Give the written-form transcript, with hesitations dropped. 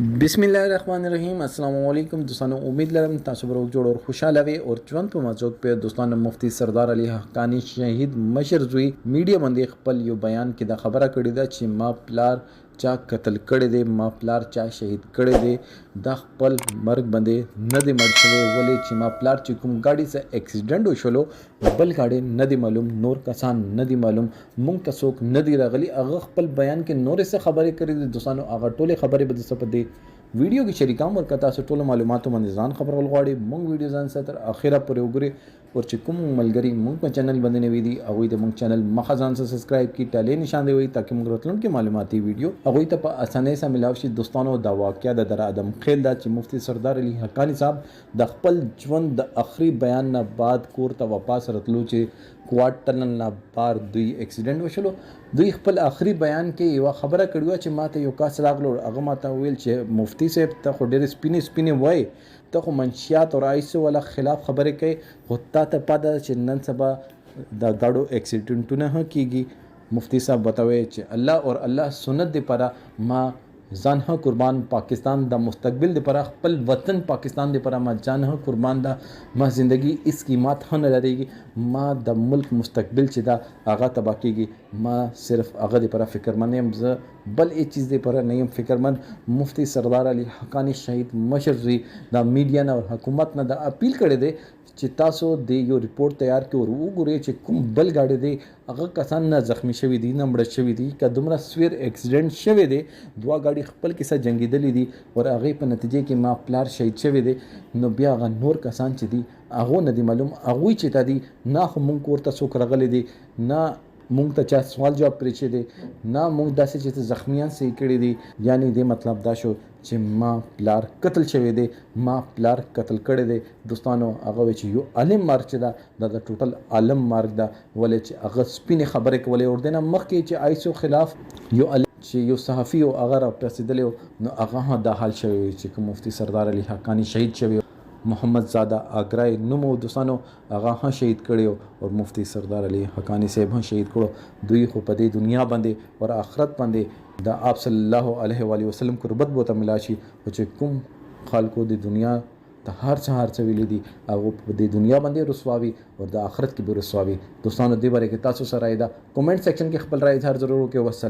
बिस्मिल्लाहिर्रहमानिर्रहीम अस्सलाम वालेकुम दोस्तों, उम्मीद लरम तासु बरोग जोड़ और खुशहाल वे और ژوند په موضوع पे दोस्तों मुफ्ती सरदार अली हक्कानी शहीद मशर जुई मीडिया باندې خپل یو بیان کې دا خبره کړې ده چې ما پلار چا قتل کړی دی، ما پلار چا شهید کړی دی، دا خپل مرګ باندې نه دی مړ شوی. ولې چې ما پلار چې کوم ګاډي سره اکسیډنټ وشولو بل ګاډي نه دی معلوم، نور کسان نه دی معلوم، مونږ ته څوک نه دی راغلی. هغه خپل بیان کې نورې څه خبرې کړې دي دوستانو، هغه ټولې خبرې به د په دې ویډیو کې شریکام ورکړه. تاسو ټول معلوماتو باندې ځان خبرول غواړئ مونږ ویډیو ځان سره تر اخره پورې وګورئ. اور چې کوم ملګری مونږ په چینل باندې نوی دي هغوی د مونږ چینل مخه ځان سره سبسکرایب کړي، ټاله نشان دی وي تاکي مونږ راتلونکي معلوماتي ویډیو هغوی ته په اسانۍ سره ملاو شي. دوستانو دا واقعیا د در ادم خیل دا چې مفتی سردار علي حقانی صاحب د خپل ژوند د اخري بیان نه بعد کور ته واپس راتلو چې کوارټر نه بار دوی اکسیډنټ وشلو. دوی خپل اخري بیان کې یو خبره کړې چې ماته یو کس راغلو، هغه ماته ویل چې مفتی صاحب ته خو ډېر سپینې وای، ته خو منشیات او رئیس والا خلاف خبرې کوي، خو تا ته پته چې نن سبا د ګاډو اکسیډنټونه هم کیږي. مفتی صاحب بتاوي چې الله اور الله سنت دی پره ما ځان ها قربان، پاکستان د مستقبل دی پره خپل وطن پاکستان دی پره ما ځان ها قربان دا ما زندگی اس قیمت نه لريږي، ما د ملک مستقبل چې دا هغه تبا کیږي، ما صرف هغه دی پره فکرمند یم، زه بل هیڅ چیز دی پره نه یم فکرمند. مفتی سردار علي حقانی شهید مشر زوی دا میډیا نه او حکومت نه دا اپیل کړی دی چې تاسو د یو ریپورت تیار کړئ او وګورئ چې کوم بل ګاډی دی هغه کسان نه زخمی شوي دي نه مړه شوي دي، که دومره سویر اکسیډنټ شوی دی دوه ګاډي خپل کیسه جنګېدلې دي او هغې په نتیجې کې ما پلار شهید شوی دی، نو بیا هغه نور کسان چې دي هغو نه دي معلوم هغوی چې تا دي نه خو مونږ کور ته څوک راغلی دی، نه مونږ ته چا سوال جواب پرېښی دی، نه مونږ داسې چې زخمیان صحیح کړي دي. یعنی دې مطلب دا شو چې ما پلار قتل شوی دی، ما پلار قتل کړی دی. دوستانو هغه وایي چې یو عالم مارک چې دا د ټوټل عالم مارک ده، ولې چې هغه سپینې خبرې کولې اور دې نه مخکې چې آیسو خلاف یو چې یو صحافي او هغه را پرسېدلی نو هغه هم دا حال شوی چې کوم مفتی سردار علي حقانی شهید شوی، محمد زاده آگرای نوم دوستانو هغه هم شهید کړی او مفتی سردار علي حقانی صاحب هم شهید کړو. دوی خو په دې دنیا باندې او آخرت باندې د آپ صلی الله علیه و وسلم قربت بوته ملا شي، او چې کوم خلکو د دنیا د هر څه ویلي دي هغه په دې دنیا باندې رسواوي او د آخرت کې به رسواوي. دوستانو دې باره کې تاسو سره راي دا کمنټ سیکشن کې خپل راي اظهار ضرور وکړئ. والسلام.